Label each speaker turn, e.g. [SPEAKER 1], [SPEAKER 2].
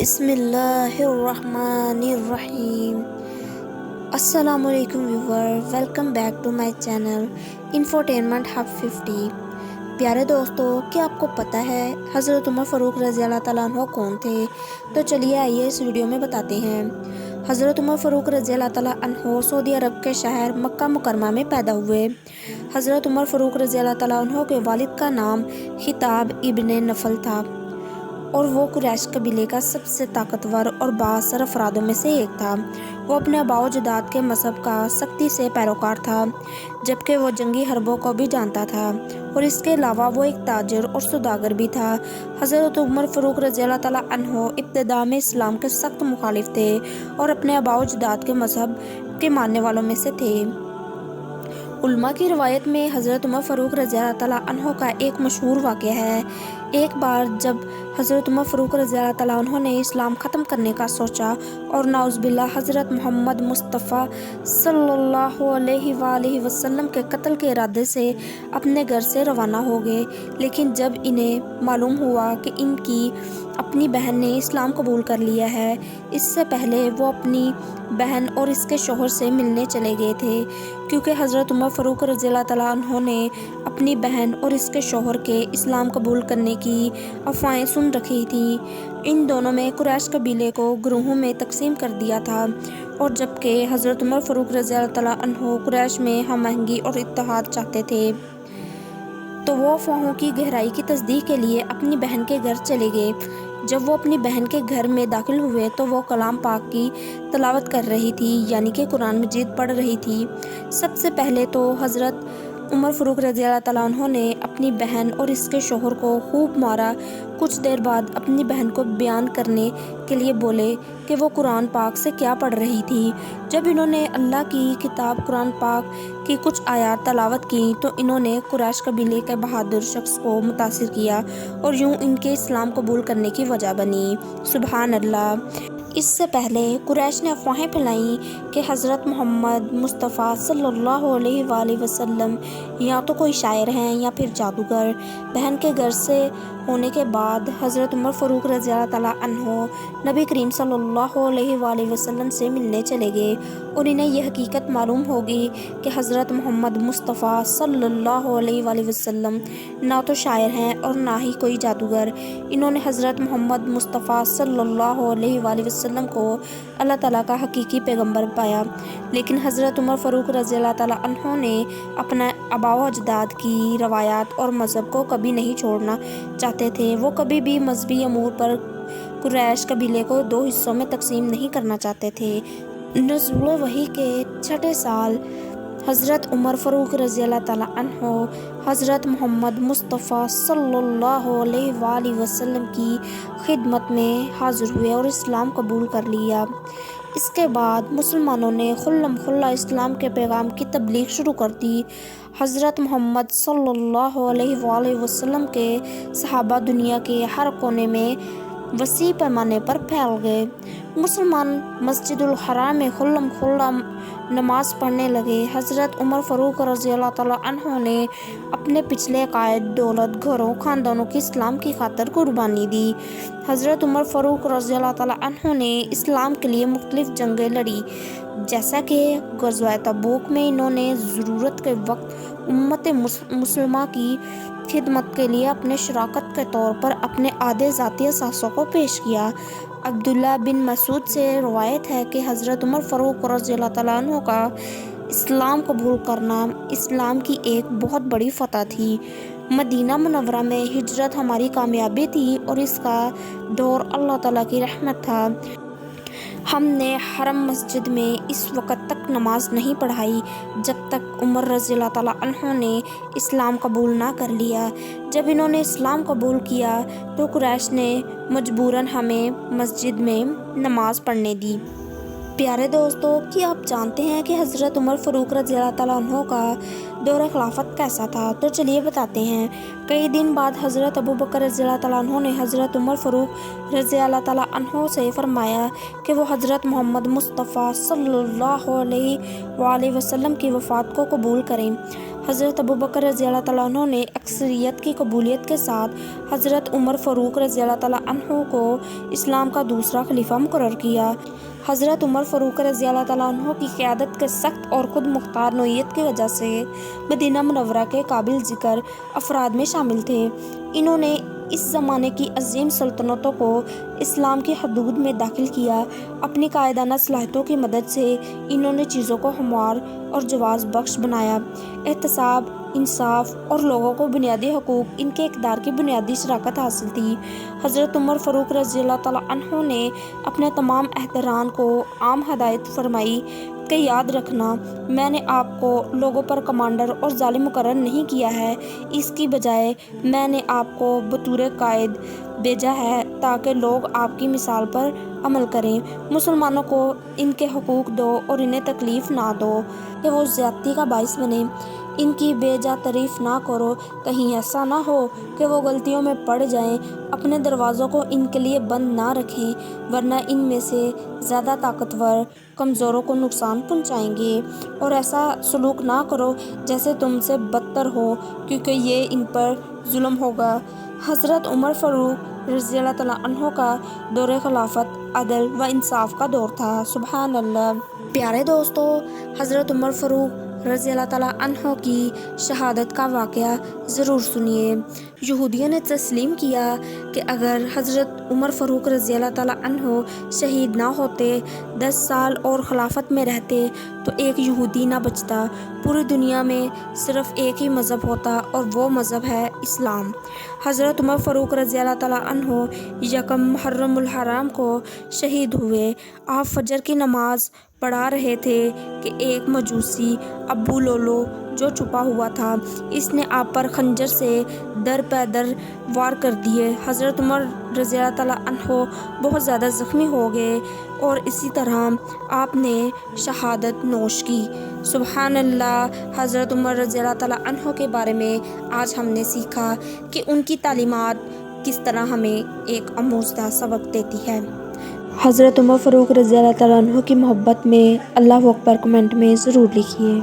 [SPEAKER 1] بسم اللہ الرحمن الرحیم۔ السلام علیکم viewer, welcome back to my channel infotainment hub 50۔ پیارے دوستو، کیا آپ کو پتہ ہے حضرت عمر فاروق رضی اللہ تعالیٰ عنہ کون تھے؟ تو چلیے آئیے اس ویڈیو میں بتاتے ہیں۔ حضرت عمر فاروق رضی اللہ تعالیٰ عنہ سعودی عرب کے شہر مکہ مکرمہ میں پیدا ہوئے۔ حضرت عمر فاروق رضی اللہ تعالیٰ عنہ کے والد کا نام خطاب ابن نفل تھا اور وہ قریش قبیلے کا سب سے طاقتور اور بااثر افرادوں میں سے ایک تھا۔ وہ اپنے آباء و اجداد کے مذہب کا سختی سے پیروکار تھا، جبکہ وہ جنگی حربوں کو بھی جانتا تھا، اور اس کے علاوہ وہ ایک تاجر اور سوداگر بھی تھا۔ حضرت عمر فاروق رضی اللہ تعالیٰ عنہ ابتدا میں اسلام کے سخت مخالف تھے اور اپنے آباء و اجداد کے مذہب کے ماننے والوں میں سے تھے۔ علماء کی روایت میں حضرت عمر فاروق رضی اللہ تعالیٰ عنہ کا ایک مشہور واقعہ ہے۔ ایک بار جب حضرت عمر فاروق رضی اللہ تعالیٰ عنہ نے اسلام ختم کرنے کا سوچا اور نعوذ باللہ حضرت محمد مصطفیٰ صلی اللہ علیہ وآلہ وسلم کے قتل کے ارادے سے اپنے گھر سے روانہ ہو گئے، لیکن جب انہیں معلوم ہوا کہ ان کی اپنی بہن نے اسلام قبول کر لیا ہے، اس سے پہلے وہ اپنی بہن اور اس کے شوہر سے ملنے چلے گئے تھے، کیونکہ حضرت عمر فاروق رضی اللہ تعالیٰ عنہ نے اپنی بہن اور اس کے شوہر کے اسلام قبول کرنے کی افواہیں سن رکھی تھیں۔ ان دونوں میں قریش قبیلے کو گروہوں میں تقسیم کر دیا تھا، اور جبکہ حضرت عمر فاروق رضی اللہ تعالیٰ عنہ قریش میں ہم آہنگی اور اتحاد چاہتے تھے، تو وہ افواہوں کی گہرائی کی تصدیق کے لیے اپنی بہن کے گھر چلے گئے۔ جب وہ اپنی بہن کے گھر میں داخل ہوئے تو وہ کلام پاک کی تلاوت کر رہی تھی، یعنی کہ قرآن مجید پڑھ رہی تھی۔ سب سے پہلے تو حضرت عمر فاروق رضی اللہ تعالیٰ عنہ نے اپنی بہن اور اس کے شوہر کو خوب مارا۔ کچھ دیر بعد اپنی بہن کو بیان کرنے کے لیے بولے کہ وہ قرآن پاک سے کیا پڑھ رہی تھی۔ جب انہوں نے اللہ کی کتاب قرآن پاک کی کچھ آیات تلاوت کی تو انہوں نے قریش قبیلے کے بہادر شخص کو متاثر کیا اور یوں ان کے اسلام قبول کرنے کی وجہ بنی۔ سبحان اللہ! اس سے پہلے قریش نے افواہیں پھیلائیں کہ حضرت محمد مصطفیٰ صلی اللہ علیہ وآلہ وسلم یا تو کوئی شاعر ہیں یا پھر جادوگر۔ بہن کے گھر سے ہونے کے بعد حضرت عمر فاروق رضی اللہ تعالیٰ عنہ نبی کریم صلی اللہ علیہ وآلہ وسلم سے ملنے چلے گئے، اور انہیں یہ حقیقت معلوم ہوگی کہ حضرت محمد مصطفیٰ صلی اللہ علیہ وآلہ وسلم نہ تو شاعر ہیں اور نہ ہی کوئی جادوگر۔ انہوں نے حضرت محمد مصطفیٰ صلی اللہ علیہ وآلہ وسلم کو اللہ تعالیٰ کا حقیقی پیغمبر پایا، لیکن حضرت عمر فاروق رضی اللہ تعالیٰ عنہ نے اپنا آباء و اجداد کی روایات اور مذہب کو کبھی نہیں چھوڑنا چاہتے تھے۔ وہ کبھی بھی مذہبی امور پر قریش قبیلے کو دو حصوں میں تقسیم نہیں کرنا چاہتے تھے۔ نزول وحی کے چھٹے سال حضرت عمر فاروق رضی اللہ تعالیٰ عنہ حضرت محمد مصطفیٰ صلی اللہ علیہ وآلہ وسلم کی خدمت میں حاضر ہوئے اور اسلام قبول کر لیا۔ اس کے بعد مسلمانوں نے خلم خلا اسلام کے پیغام کی تبلیغ شروع کر دی۔ حضرت محمد صلی اللہ علیہ وآلہ وسلم کے صحابہ دنیا کے ہر کونے میں وسیع پیمانے پر پھیل گئے۔ مسلمان مسجد الحرام میں خلم خلا نماز پڑھنے لگے۔ حضرت عمر فاروق رضی اللہ تعالیٰ عنہ نے اپنے پچھلے عقائد، دولت، گھروں، خاندانوں کی اسلام کی خاطر قربانی دی۔ حضرت عمر فاروق رضی اللہ تعالیٰ عنہ نے اسلام کے لیے مختلف جنگیں لڑی، جیسا کہ غزوہ تبوک میں انہوں نے ضرورت کے وقت امت مسلمہ کی خدمت کے لیے اپنے شراکت کے طور پر اپنے آدھے ذاتی اثاثوں کو پیش کیا۔ عبداللہ بن مسعود سے روایت ہے کہ حضرت عمر فاروق رضی اللہ تعالیٰ عنہ کا اسلام قبول کرنا اسلام کی ایک بہت بڑی فتح تھی۔ مدینہ منورہ میں ہجرت ہماری کامیابی تھی اور اس کا دور اللہ تعالیٰ کی رحمت تھا۔ ہم نے حرم مسجد میں اس وقت تک نماز نہیں پڑھائی جب تک عمر رضی اللہ تعالیٰ عنہ نے اسلام قبول نہ کر لیا۔ جب انہوں نے اسلام قبول کیا تو قریش نے مجبوراً ہمیں مسجد میں نماز پڑھنے دی۔ پیارے دوستو، کیا آپ جانتے ہیں کہ حضرت عمر فاروق رضی اللہ تعالیٰ عنہ کا دور خلافت کیسا تھا؟ تو چلیے بتاتے ہیں۔ کئی دن بعد حضرت ابو بکر رضی اللہ تعالیٰ عنہ نے حضرت عمر فاروق رضی اللہ تعالیٰ عنہ سے فرمایا کہ وہ حضرت محمد مصطفیٰ صلی اللہ علیہ وآلہ وسلم کی وفات کو قبول کریں۔ حضرت ابو بکر رضی اللہ تعالیٰ عنہ نے اکثریت کی قبولیت کے ساتھ حضرت عمر فاروق رضی اللہ تعالیٰ عنہ کو اسلام کا دوسرا خلیفہ مقرر کیا۔ حضرت عمر فاروق رضی اللہ تعالیٰ عنہ کی قیادت کے سخت اور خود مختار نوعیت کی وجہ سے مدینہ منورہ کے قابل ذکر افراد میں شامل تھے۔ انہوں نے اس زمانے کی عظیم سلطنتوں کو اسلام کی حدود میں داخل کیا۔ اپنی قائدانہ صلاحیتوں کی مدد سے انہوں نے چیزوں کو ہموار اور جواز بخش بنایا۔ احتساب، انصاف اور لوگوں کو بنیادی حقوق ان کے اقدار کی بنیادی شراکت حاصل تھی۔ حضرت عمر فاروق رضی اللہ تعالیٰ عنہ نے اپنے تمام عہدیداران کو عام ہدایت فرمائی کہ یاد رکھنا، میں نے آپ کو لوگوں پر کمانڈر اور ظالم مقرر نہیں کیا ہے، اس کی بجائے میں نے آپ کو بطور قائد بھیجا ہے تاکہ لوگ آپ کی مثال پر عمل کریں۔ مسلمانوں کو ان کے حقوق دو اور انہیں تکلیف نہ دو کہ وہ زیادتی کا باعث بنے۔ ان کی بے جا تعریف نہ کرو، کہیں ایسا نہ ہو کہ وہ غلطیوں میں پڑ جائیں۔ اپنے دروازوں کو ان کے لیے بند نہ رکھیں، ورنہ ان میں سے زیادہ طاقتور کمزوروں کو نقصان پہنچائیں گے، اور ایسا سلوک نہ کرو جیسے تم سے بدتر ہو، کیونکہ یہ ان پر ظلم ہوگا۔ حضرت عمر فاروق رضی اللہ تعالیٰ عنہ کا دور خلافت عدل و انصاف کا دور تھا۔ سبحان اللہ۔ پیارے دوستو، حضرت عمر فاروق رضی اللہ تعالیٰ عنہ کی شہادت کا واقعہ ضرور سنیے۔ یہودیوں نے تسلیم کیا کہ اگر حضرت عمر فاروق رضی اللہ تعالیٰ عنہ شہید نہ ہوتے، 10 سال اور خلافت میں رہتے، تو ایک یہودی نہ بچتا، پوری دنیا میں صرف ایک ہی مذہب ہوتا اور وہ مذہب ہے اسلام۔ حضرت عمر فاروق رضی اللہ تعالیٰ عنہ یکم محرم الحرام کو شہید ہوئے۔ آپ فجر کی نماز پڑھا رہے تھے کہ ایک مجوسی ابو لولو جو چھپا ہوا تھا، اس نے آپ پر خنجر سے در پہ در وار کر دیے۔ حضرت عمر رضی اللہ تعالیٰ عنہ بہت زیادہ زخمی ہو گئے اور اسی طرح آپ نے شہادت نوش کی۔ سبحان اللہ۔ حضرت عمر رضی اللہ تعالیٰ عنہ کے بارے میں آج ہم نے سیکھا کہ ان کی تعلیمات کس طرح ہمیں ایک آموزدہ سبق دیتی ہے۔ حضرت عمر فاروق رضی اللہ تعالیٰ عنہ کی محبت میں اللہ اکبر کمنٹ میں ضرور لکھیے۔